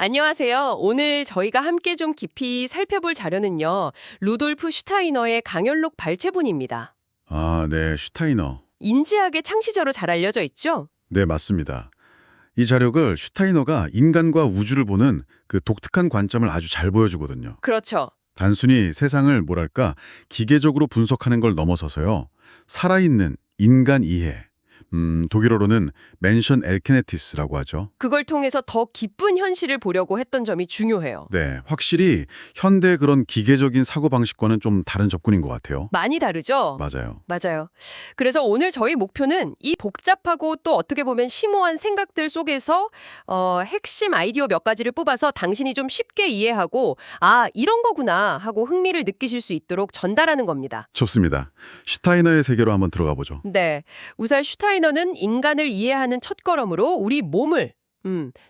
안녕하세요. 오늘 저희가 함께 좀 깊이 살펴볼 자료는요. 루돌프 슈타이너의 강연록 발췌본입니다. 아, 네, 슈타이너. 인지학의 창시자로 잘 알려져 있죠? 네, 맞습니다. 이 자료를 슈타이너가 인간과 우주를 보는 그 독특한 관점을 아주 잘 보여주거든요. 그렇죠. 단순히 세상을 뭐랄까 기계적으로 분석하는 걸 넘어서서요. 살아있는 인간 이해, 독일어로는 멘션 엘케네티스라고 하죠. 그걸 통해서 더 깊은 현실을 보려고 했던 점이 중요해요. 네, 확실히 현대 그런 기계적인 사고방식과는 좀 다른 접근인 것 같아요. 많이 다르죠? 맞아요. 맞아요. 그래서 오늘 저희 목표는 이 복잡하고 또 어떻게 보면 심오한 생각들 속에서 핵심 아이디어 몇 가지를 뽑아서 당신이 좀 쉽게 이해하고 아, 이런 거구나 하고 흥미를 느끼실 수 있도록 전달하는 겁니다. 좋습니다. 슈타이너의 세계로 한번 들어가 보죠. 네. 우선 슈타이너는 인간을 이해하는 첫걸음으로 우리 몸을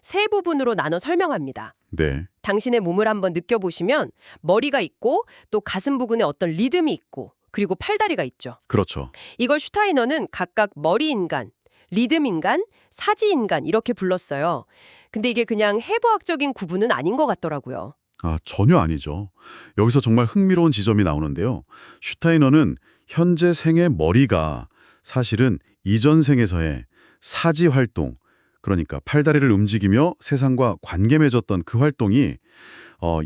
세 부분으로 나눠 설명합니다. 네, 당신의 몸을 한번 느껴보시면 머리가 있고 또 가슴 부근에 어떤 리듬이 있고 그리고 팔다리가 있죠. 그렇죠. 이걸 슈타이너는 각각 머리 인간, 리듬 인간, 사지 인간 이렇게 불렀어요. 근데 이게 그냥 해부학적인 구분은 아닌 것 같더라고요. 아, 전혀 아니죠. 여기서 정말 흥미로운 지점이 나오는데요. 슈타이너는 현재 생의 머리가 사실은 이전 생에서의 사지 활동, 그러니까 팔다리를 움직이며 세상과 관계 맺었던 그 활동이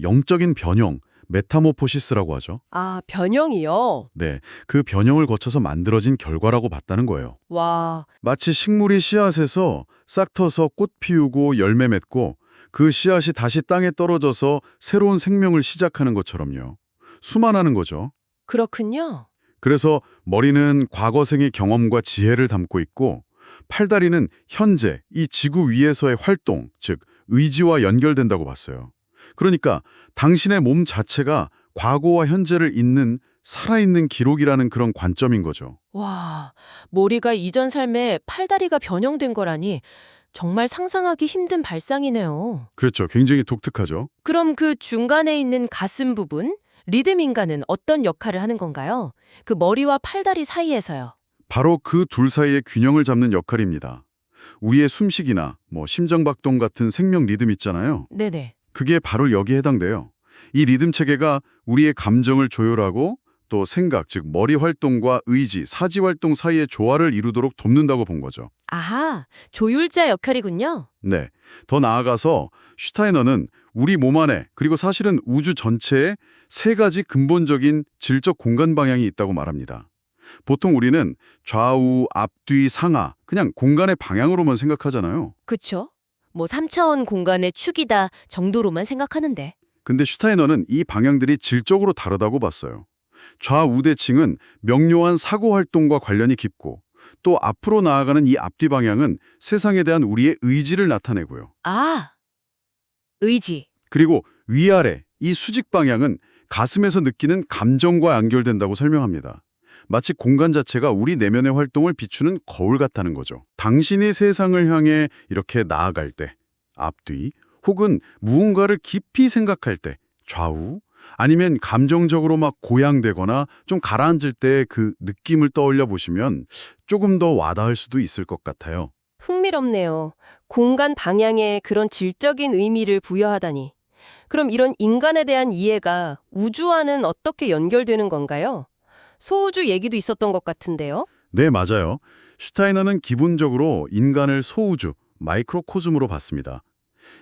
영적인 변형, 메타모포시스라고 하죠. 아, 변형이요? 네, 그 변형을 거쳐서 만들어진 결과라고 봤다는 거예요. 와, 마치 식물이 씨앗에서 싹 터서 꽃 피우고 열매 맺고 그 씨앗이 다시 땅에 떨어져서 새로운 생명을 시작하는 것처럼요. 수만하는 거죠. 그렇군요. 그래서 머리는 과거 생의 경험과 지혜를 담고 있고 팔다리는 현재 이 지구 위에서의 활동, 즉 의지와 연결된다고 봤어요. 그러니까 당신의 몸 자체가 과거와 현재를 잇는 살아있는 기록이라는 그런 관점인 거죠. 와, 머리가 이전 삶에 팔다리가 변형된 거라니 정말 상상하기 힘든 발상이네요. 그렇죠. 굉장히 독특하죠. 그럼 그 중간에 있는 가슴 부분, 리듬 인간은 어떤 역할을 하는 건가요? 그 머리와 팔다리 사이에서요. 바로 그 둘 사이의 균형을 잡는 역할입니다. 우리의 숨쉬기나 심장박동 같은 생명 리듬 있잖아요. 네네. 그게 바로 여기에 해당돼요. 이 리듬 체계가 우리의 감정을 조율하고 또 생각, 즉 머리 활동과 의지, 사지 활동 사이의 조화를 이루도록 돕는다고 본 거죠. 아하, 조율자 역할이군요. 네. 더 나아가서 슈타이너는 우리 몸 안에 그리고 사실은 우주 전체에 세 가지 근본적인 질적 공간 방향이 있다고 말합니다. 보통 우리는 좌우, 앞뒤, 상하 그냥 공간의 방향으로만 생각하잖아요. 그쵸? 뭐 3차원 공간의 축이다 정도로만 생각하는데. 근데 슈타이너는 이 방향들이 질적으로 다르다고 봤어요. 좌우대칭은 명료한 사고 활동과 관련이 깊고 또 앞으로 나아가는 이 앞뒤 방향은 세상에 대한 우리의 의지를 나타내고요. 아, 의지. 그리고 위아래 이 수직 방향은 가슴에서 느끼는 감정과 연결된다고 설명합니다. 마치 공간 자체가 우리 내면의 활동을 비추는 거울 같다는 거죠. 당신이 세상을 향해 이렇게 나아갈 때 앞뒤 혹은 무언가를 깊이 생각할 때 좌우 아니면 감정적으로 막 고양되거나 좀 가라앉을 때 그 느낌을 떠올려 보시면 조금 더 와닿을 수도 있을 것 같아요. 흥미롭네요. 공간 방향에 그런 질적인 의미를 부여하다니. 그럼 이런 인간에 대한 이해가 우주와는 어떻게 연결되는 건가요? 소우주 얘기도 있었던 것 같은데요. 네, 맞아요. 슈타이너는 기본적으로 인간을 소우주, 마이크로코즘으로 봤습니다.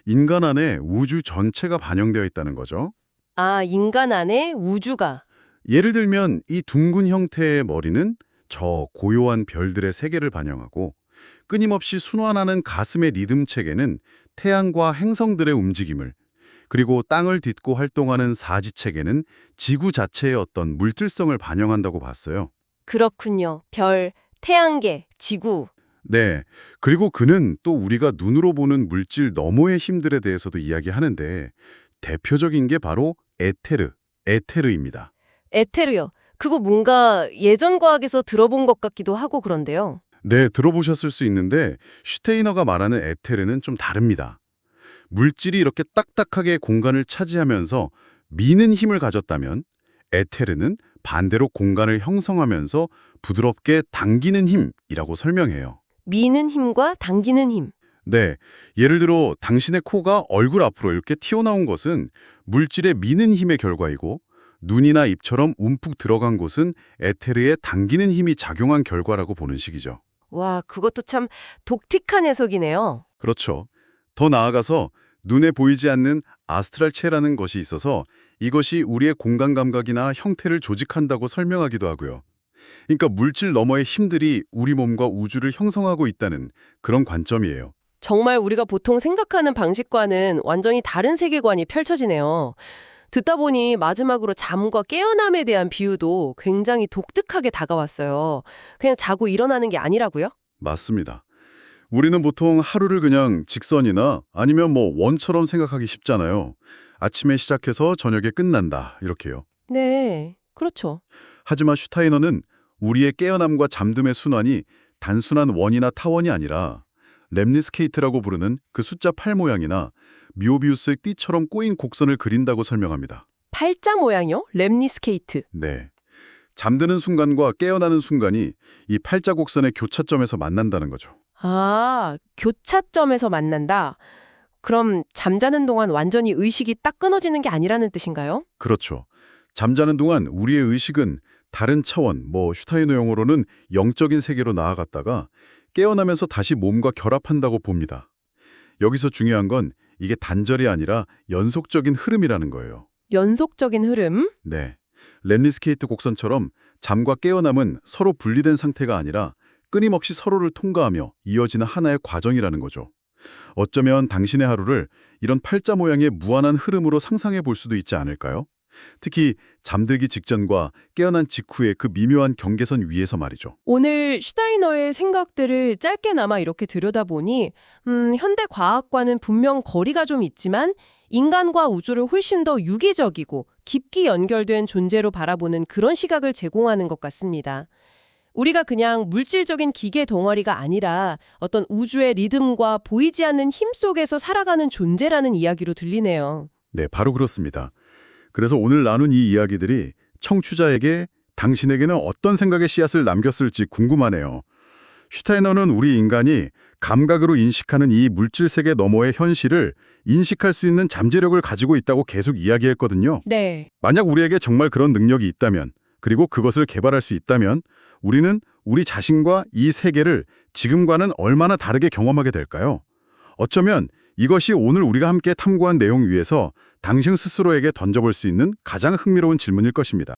인간 안에 우주 전체가 반영되어 있다는 거죠. 아, 인간 안에 우주가. 예를 들면 이 둥근 형태의 머리는 저 고요한 별들의 세계를 반영하고 끊임없이 순환하는 가슴의 리듬 체계는 태양과 행성들의 움직임을 그리고 땅을 딛고 활동하는 사지 체계는 지구 자체의 어떤 물질성을 반영한다고 봤어요. 그렇군요. 별, 태양계, 지구. 네. 그리고 그는 또 우리가 눈으로 보는 물질 너머의 힘들에 대해서도 이야기하는데 대표적인 게 바로 에테르입니다. 에테르요. 그거 뭔가 예전 과학에서 들어본 것 같기도 하고 그런데요. 네, 들어보셨을 수 있는데 슈테이너가 말하는 에테르는 좀 다릅니다. 물질이 이렇게 딱딱하게 공간을 차지하면서 미는 힘을 가졌다면 에테르는 반대로 공간을 형성하면서 부드럽게 당기는 힘이라고 설명해요. 미는 힘과 당기는 힘. 네, 예를 들어 당신의 코가 얼굴 앞으로 이렇게 튀어나온 것은 물질의 미는 힘의 결과이고 눈이나 입처럼 움푹 들어간 곳은 에테르의 당기는 힘이 작용한 결과라고 보는 식이죠. 와, 그것도 참 독특한 해석이네요. 그렇죠. 더 나아가서 눈에 보이지 않는 아스트랄체라는 것이 있어서 이것이 우리의 공간 감각이나 형태를 조직한다고 설명하기도 하고요. 그러니까 물질 너머의 힘들이 우리 몸과 우주를 형성하고 있다는 그런 관점이에요. 정말 우리가 보통 생각하는 방식과는 완전히 다른 세계관이 펼쳐지네요. 듣다 보니 마지막으로 잠과 깨어남에 대한 비유도 굉장히 독특하게 다가왔어요. 그냥 자고 일어나는 게 아니라고요? 맞습니다. 우리는 보통 하루를 그냥 직선이나 아니면 원처럼 생각하기 쉽잖아요. 아침에 시작해서 저녁에 끝난다 이렇게요. 네, 그렇죠. 하지만 슈타이너는 우리의 깨어남과 잠듦의 순환이 단순한 원이나 타원이 아니라 렘니스케이트라고 부르는 그 숫자 8 모양이나 미오비우스의 띠처럼 꼬인 곡선을 그린다고 설명합니다. 팔자 모양이요? 렘니스케이트. 네. 잠드는 순간과 깨어나는 순간이 이 팔자 곡선의 교차점에서 만난다는 거죠. 아, 교차점에서 만난다. 그럼 잠자는 동안 완전히 의식이 딱 끊어지는 게 아니라는 뜻인가요? 그렇죠. 잠자는 동안 우리의 의식은 다른 차원, 슈타이너 용어로는 영적인 세계로 나아갔다가 깨어나면서 다시 몸과 결합한다고 봅니다. 여기서 중요한 건 이게 단절이 아니라 연속적인 흐름이라는 거예요. 연속적인 흐름? 네. 렘니스케이트 곡선처럼 잠과 깨어남은 서로 분리된 상태가 아니라 끊임없이 서로를 통과하며 이어지는 하나의 과정이라는 거죠. 어쩌면 당신의 하루를 이런 팔자 모양의 무한한 흐름으로 상상해 볼 수도 있지 않을까요? 특히 잠들기 직전과 깨어난 직후의 그 미묘한 경계선 위에서 말이죠. 오늘 슈타이너의 생각들을 짧게나마 이렇게 들여다보니 현대 과학과는 분명 거리가 좀 있지만 인간과 우주를 훨씬 더 유기적이고 깊이 연결된 존재로 바라보는 그런 시각을 제공하는 것 같습니다. 우리가 그냥 물질적인 기계 덩어리가 아니라 어떤 우주의 리듬과 보이지 않는 힘 속에서 살아가는 존재라는 이야기로 들리네요. 네, 바로 그렇습니다. 그래서 오늘 나눈 이 이야기들이 청취자에게 당신에게는 어떤 생각의 씨앗을 남겼을지 궁금하네요. 슈타이너는 우리 인간이 감각으로 인식하는 이 물질 세계 너머의 현실을 인식할 수 있는 잠재력을 가지고 있다고 계속 이야기했거든요. 네. 만약 우리에게 정말 그런 능력이 있다면, 그리고 그것을 개발할 수 있다면 우리는 우리 자신과 이 세계를 지금과는 얼마나 다르게 경험하게 될까요? 어쩌면 이것이 오늘 우리가 함께 탐구한 내용 위에서 당신 스스로에게 던져볼 수 있는 가장 흥미로운 질문일 것입니다.